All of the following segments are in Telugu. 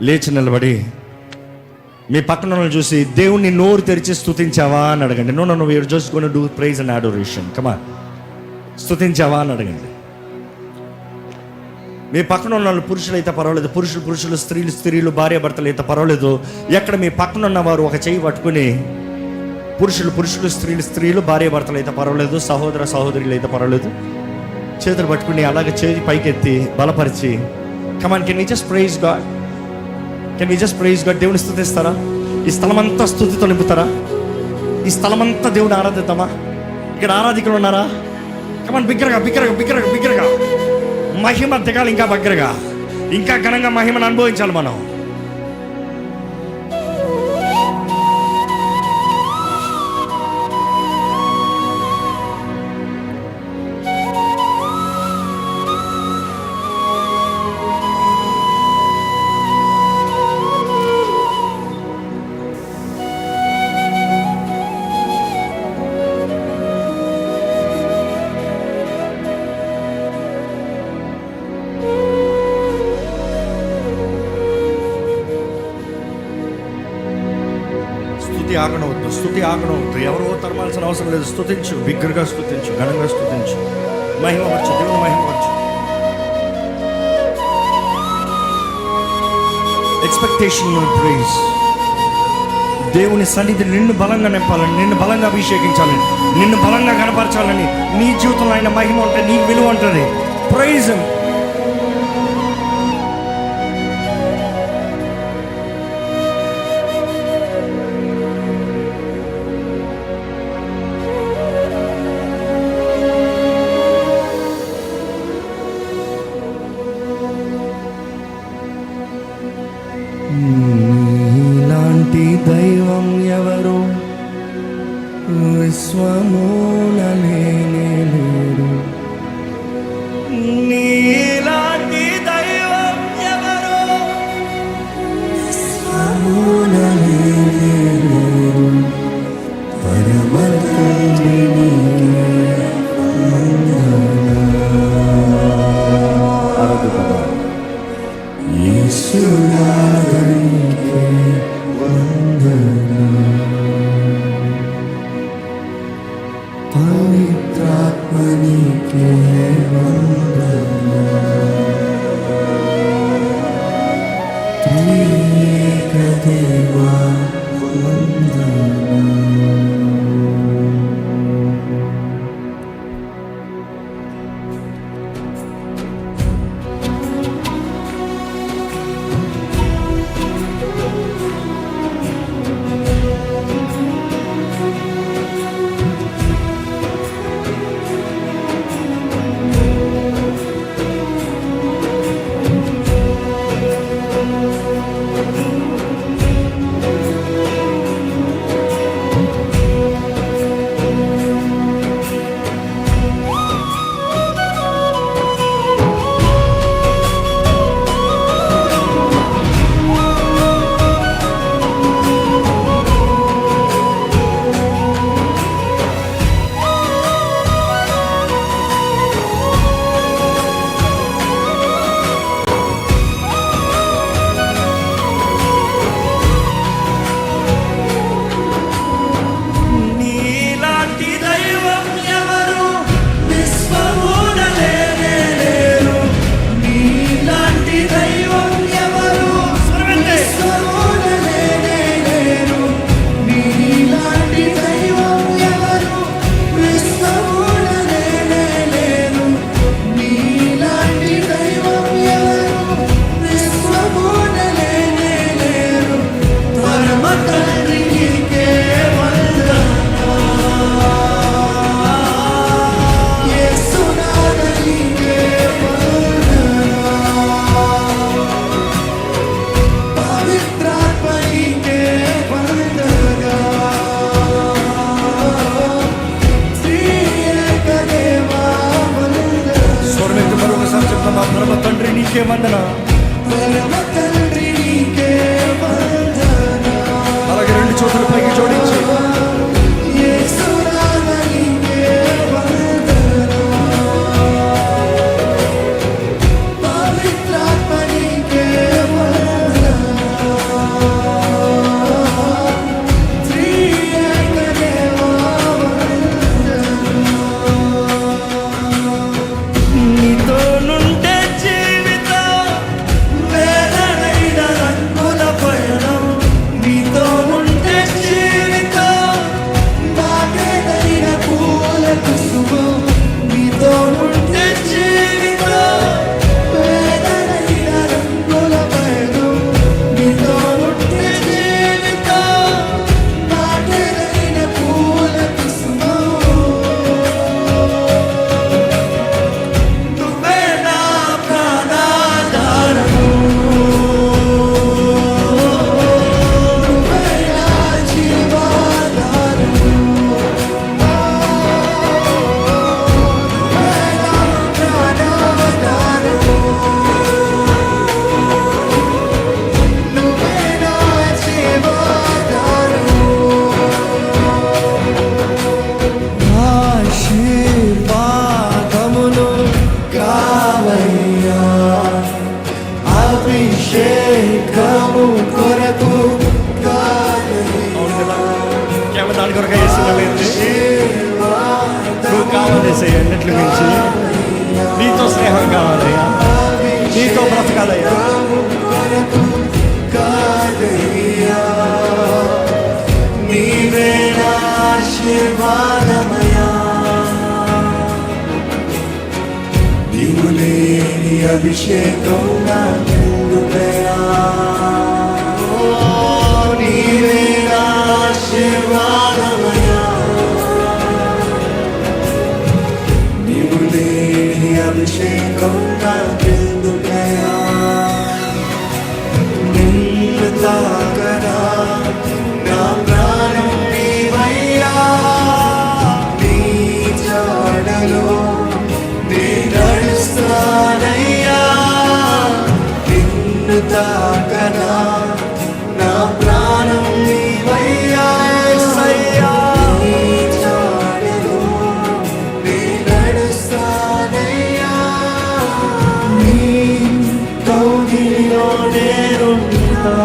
లేచి నిలబడి మీ పక్కన వాళ్ళని చూసి దేవుణ్ణి నోరు తెరిచి స్తుతించావా అని అడగండి. No you're just gonna do praise and adoration. Come on, స్తుతించావా అని అడగండి. మీ పక్కన ఉన్న వాళ్ళు పురుషులు అయితే పర్వాలేదు, పురుషులు, స్త్రీలు, భార్య భర్తలు అయితే పర్వాలేదు. ఎక్కడ మీ పక్కన ఉన్నవారు ఒక చెయ్యి పట్టుకుని, పురుషులు, స్త్రీలు, భార్య భర్తలు అయితే పర్వాలేదు, సహోదరులు అయితే పర్వాలేదు, చేతులు పట్టుకుని అలాగే చేతి పైకెత్తి బలపరిచి, come on, can we just praise God? Can we just praise God? దేవుని స్తుతిస్తారా? ఈ స్థలమంతా స్తుతితో నింపుతారా? ఈ స్థలమంతా దేవుని ఆరాధిద్దామా? ఇక్కడ ఆరాధికులు ఉన్నారా? కమాన్, బిగ్గరగా మహిమ దిగాలి, ఇంకా దగ్గరగా, ఇంకా ఘనంగా మహిమను అనుభవించాలి మనం. స్తుతి ఆగనవద్దు. ఎవరో తరమాల్సిన అవసరం లేదు. స్తుతించు, బిగ్గరగా స్తుతించు, ఘనంగా స్తుతించు, మహిమపరచు, దేవుని మహిమపరచు. Expectation of praise. దేవుని సన్నిధి నిన్ను బలంగా నింపాలని, నిన్ను బలంగా అభిషేకించాలని, నిన్ను బలంగా కనపరచాలని. నీ జీవితంలో ఆయన మహిమ ఉంటే నీకు విలువ ఉంటుంది. ప్రైజ్. నీలాంటి దైవం ఎవరు విశ్వమున లేనే లేరు. నీలాంటి దైవం ఎవరు విశ్వమున లేనే లేరు. పరమ తండ్రి యేసునాథనికే వందనం. పవిత్రాత్మనికే వందనం. త్రియేక దేవా వందనం. అలాగే రెండు చేతులు పైకి జోడించి పవిత్రాత్మనికే కావాలి ఏసయ్యా, అన్నిటి మించి నీతో స్నేహం కావాలయ్యా, నీతో బ్రతకాలయ్యా. నీవే నా ఆశీర్వాదమయ్యా, నీవు లేని అభిషేకం నాకెందుకయ్యా, నీవే నా ఆశీర్వాదమయ్యా, నీవు లేని అభిషేకం నాకెందుకయ్యా. నిన్ను తాకనా నా ప్రాణం నీవయ్యా, నీ జాడలో నీ నడుస్తానయ్యా. నిన్ను తాకనా నా ప్రాణం నీవయ్యా, యేసయ్యా. నీ జాడలో నీ నడుస్తానయ్యా, నీ కౌగిలిలో నేనుంటా.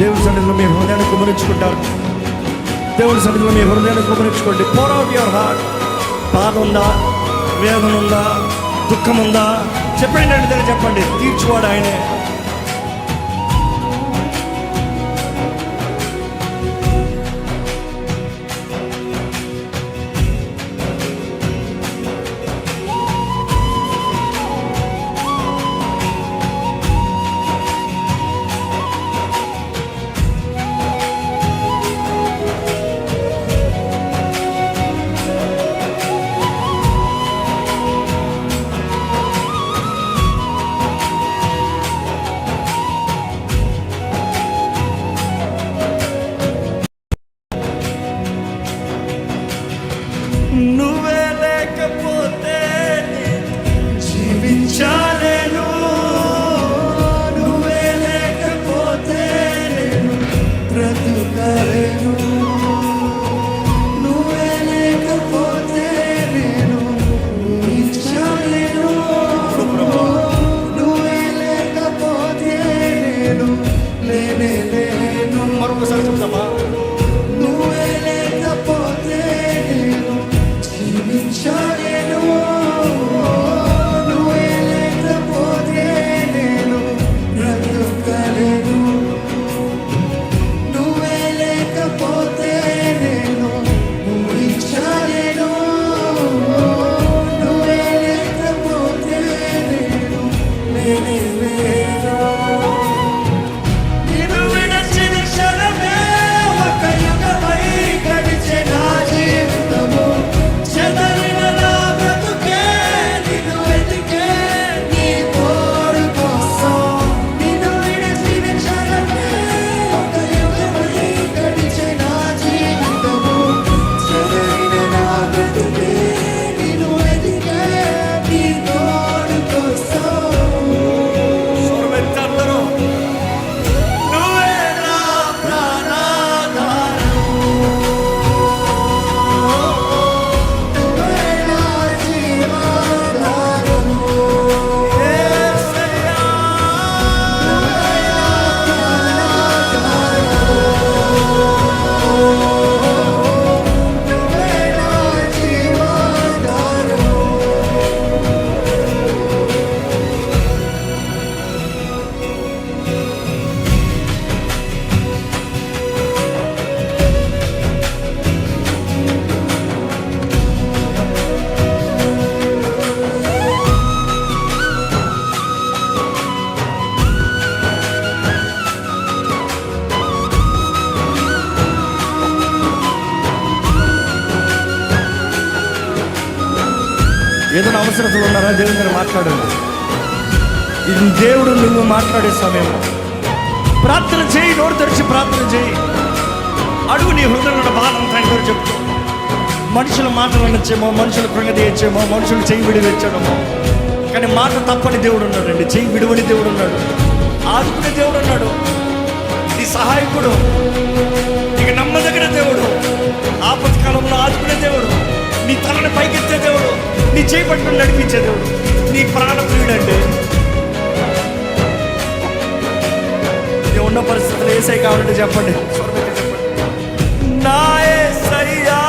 దేవుని సన్నిధిలో మీ హృదయాన్ని కుమరించుకుంటారు. దేవుని సన్నిధిలో మీ హృదయాన్ని కుమరించుకోండి. pour out your heart. బాధ ఉందా, వేదన ఉందా, దుఃఖం ఉందా, చెప్పండి అంటే చెప్పండి. తీర్చువాడు ఆయనే. అవసరతలు ఉన్నారా? దేవుని దగ్గర మాట్లాడండి. ఇది దేవుడు నువ్వు మాట్లాడే సమయం. ప్రార్థన చేయి, నోరు తెరిచి ప్రార్థన చేయి. అడుగు నీ హృదయంలో బాధ అంతా ఆయన చెప్తూ. మనుషుల మాటలు అనొచ్చేమో, మనుషులు కృంగదీయచ్చేమో, మనుషులు చెయ్యి విడివెచ్చడమో, కానీ మాట తప్పని దేవుడు ఉన్నాడండి. చెయ్యి విడువని దేవుడు ఉన్నాడు. ఆదుకునే దేవుడు ఉన్నాడు. నీ సహాయకుడు, నీకు నమ్మదగిన దేవుడు, ఆపత్కాలంలో ఆదుకునే దేవుడు, నీ తలని పైకెత్తే దేవుడు, నీ చేయి పట్టుకుని నడిపించే దేవుడు, నీ ప్రాణప్రియుడండి. నీ ఉన్న పరిస్థితులు ఏసై కావాలంటే చెప్పండి, నా యేసయ్యా,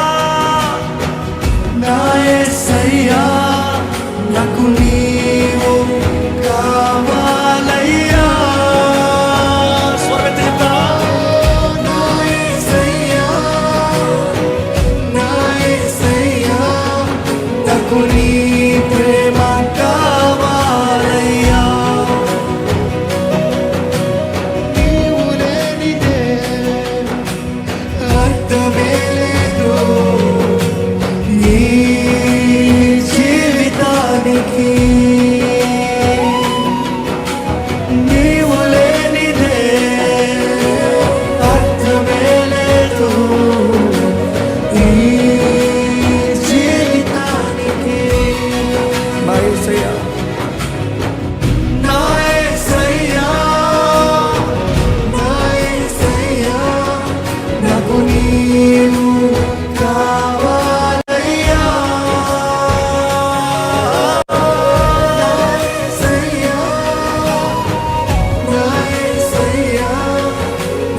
నా యేసయ్యా, నాకు నీవు కావాలయ్యా. స్వరమెత్తి చెప్తావా? నా యేసయ్యా, నా యేసయ్యా, నాకు నీ ప్రేమ కావాలయ్యా. నీవు లేనిదే అర్థమే లేదు నీ జీవితానికి. నీవు లేనిదే అర్థమే లేదు నీ జీవితానికి. నా యేసయ్యా, నా యేసయ్యా, నా యేసయ్యా, నాకు నీవు కావాలయ్యా. నా యేసయ్యా, నా యేసయ్యా,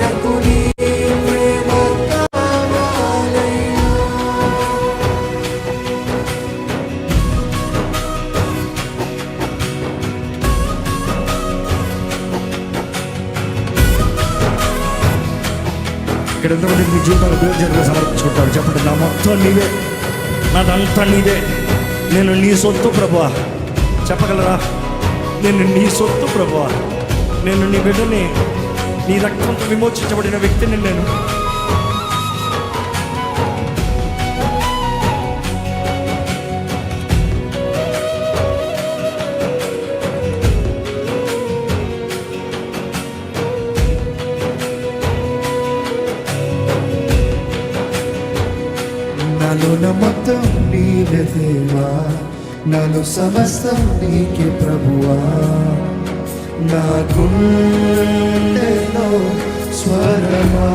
నాకు నీ ప్రేమ కావాలయ్యా. ఇక్కడ ఎంతమంది మీ జీవితాలు దేవుని సమర్పించుకుంటారు? చెప్పండి, నా మొత్తం నీవే, నాదంతా నీదే, నేను నీ సొత్తు ప్రభువా. చెప్పగలరా? నేను నీ సొత్తు ప్రభువా, నేను నీ బిడ్డని, నీ రక్తంతో విమోచించబడిన వ్యక్తిని నేను. నాలో మొత్తం నీవే దేవా, నాలో సమస్తం నీకే ప్రభువా. నా గుండెలో స్వరమా,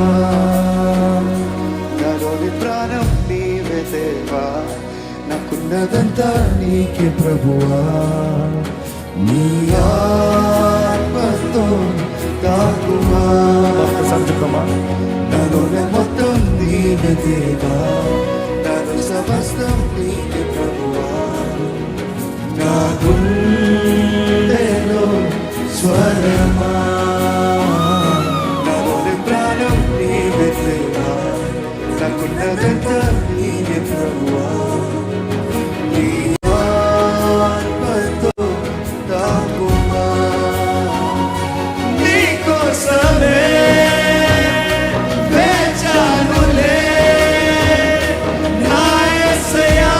నాలోని ప్రాణం నీవే దేవా, నాకున్నదంతా నీకే ప్రభువా. నీ ఆత్మతో తాకుమా, నాలోని మొత్తం నీవే దేవా, నాలో సమస్తం నీకే ప్రభువా. నా గుండెలో స్వరమా, నాలోని ప్రాణం నీవే దేవా, నాకున్నదంతా నీకే ప్రభువా. నీ ఆత్మతో తాకుమా, నీ కోసమే వేచానులే నా యేసయ్యా.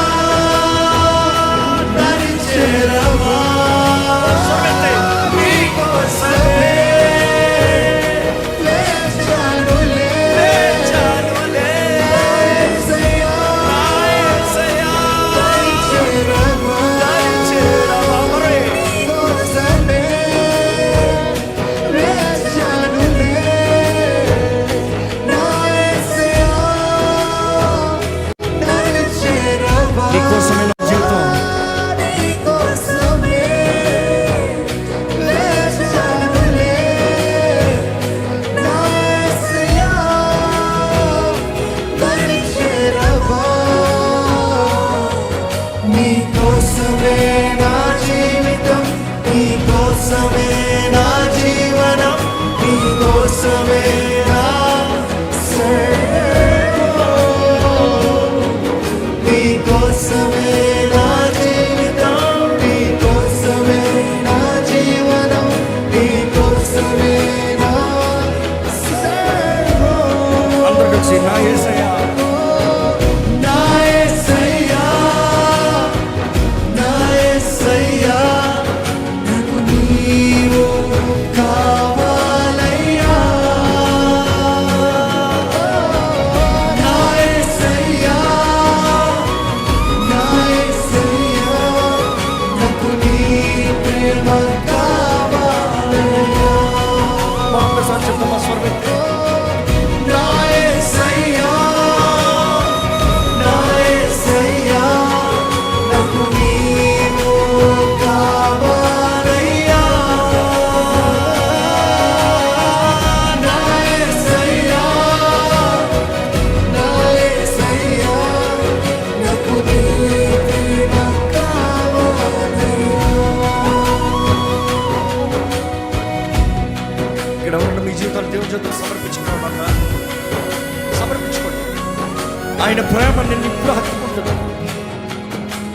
ఆయన ప్రేమ నిన్ను ఇప్పుడు హత్తుకుంటుంది.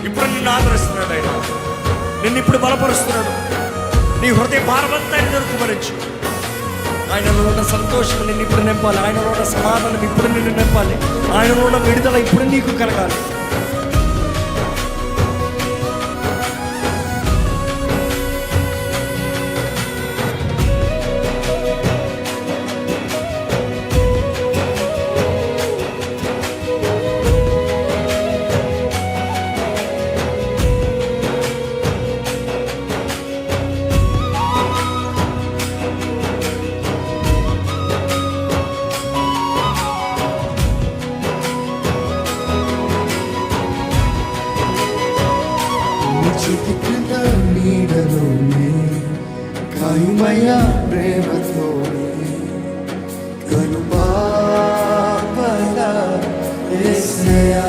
ఇప్పుడు నిన్ను ఆదరిస్తున్నాడు. ఆయన నిన్ను ఇప్పుడు బలపరుస్తున్నాడు. నీ హృదయ భారమంతా ఆయన దొరుకుమరించు. ఆయనలో ఉన్న సంతోషం నిన్ను ఇప్పుడు నింపాలి. ఆయనలో ఉన్న సమాధానం ఇప్పుడు నిన్ను నింపాలి. ఆయనలో ఉన్న విడుదల ఇప్పుడు నీకు కలగాలి. చితికిన నీడలోనే కాయుమయ ప్రేమతోనే కనుపాపల యేసయ్యా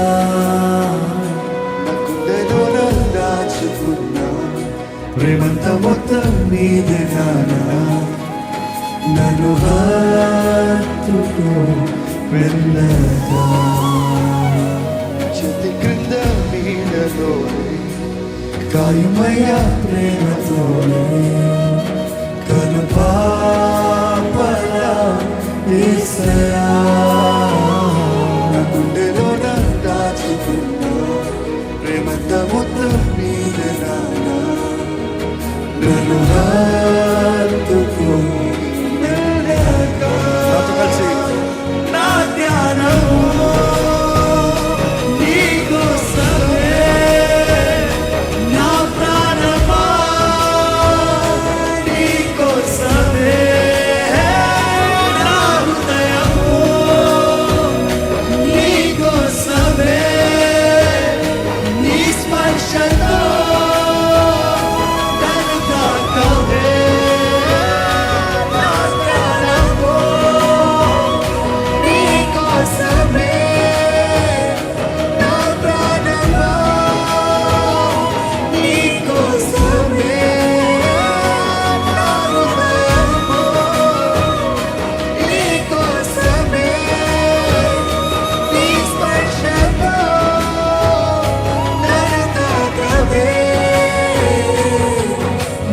నా గుండెలో దాచుకున్న ప్రేమంతా మొత్తం నీదే నానా నన్ను హత్తుకో మెల్లగా చితి క్రింద నీడలోనే కాయుమయ ప్రేమతోనే కనుపాపల యేసయ్యా నా గుండెలో దాచుకున్న ప్రేమంతా మొత్తం నీదే నానా నన్ను హత్తుకో మెల్లగా. నాతో కలిసి నా ధ్యానము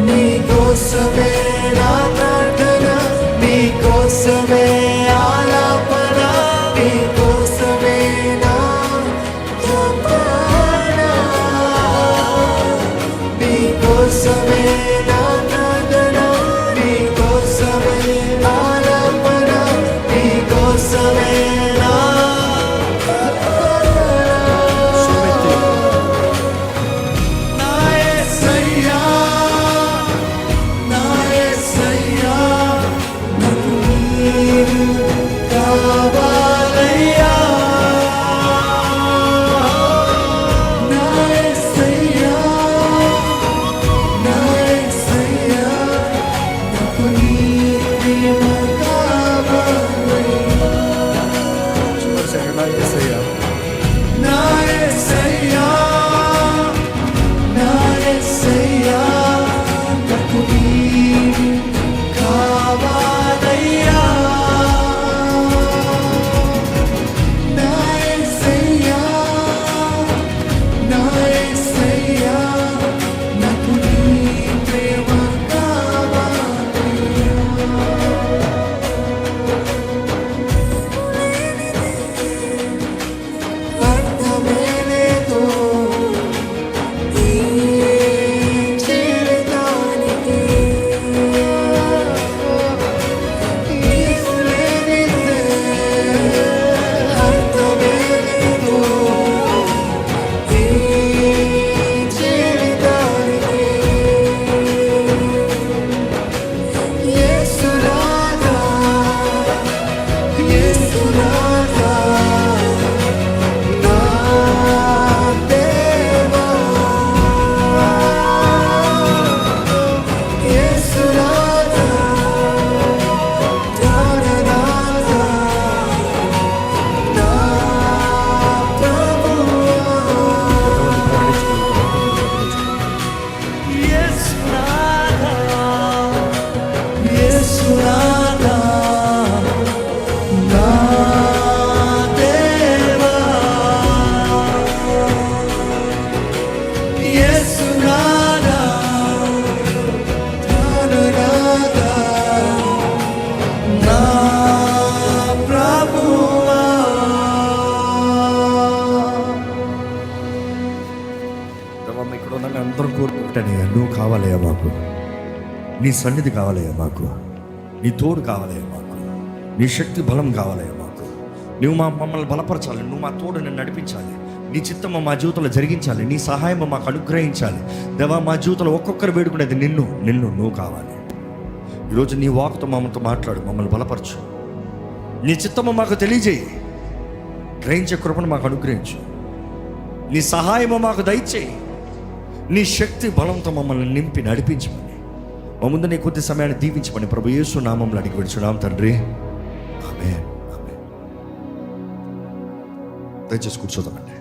నీకోసమే నా ప్రార్థన, నీకోసమే ఆలాపన, నీకోసమే నా జపన, నీకోసమే నా ప్రార్థన, నీకోసమే ఆలాపన, నీకోసమే నా ఇక్కడ ఉన్న అందరం కోరుకుంటానయ్యా, నువ్వు కావాలయ్యా మాకు, నీ సన్నిధి కావాలయ్యా మాకు, నీ తోడు కావాలయ్యా మాకు, నీ శక్తి బలం కావాలయ్యా మాకు. నువ్వు మమ్మల్ని బలపరచాలి, నువ్వు మా తోడు నన్ను నడిపించాలి, నీ చిత్తము మా జీవితంలో జరిగించాలి, నీ సహాయం మాకు అనుగ్రహించాలి. దేవా, మా జీవితంలో ఒక్కొక్కరు వేడుకునేది నిన్ను నువ్వు కావాలి. ఈరోజు నీ వాకుతో మమ్మల్తో మాట్లాడు, మమ్మల్ని బలపరచు, నీ చిత్తము మాకు తెలియజేయి, గ్రహించే కృపను మాకు అనుగ్రహించు, నీ సహాయము మాకు దయచేయి, నీ శక్తి బలంతో మమ్మల్ని నింపి నడిపించమని, మా ముందు నీ కొద్ది సమయాన్ని దీవించమని ప్రభు యేసు నామములో అడిగి విడుచున్నాం తండ్రి, ఆమేన్. దయచేసి కూర్చోదామండి.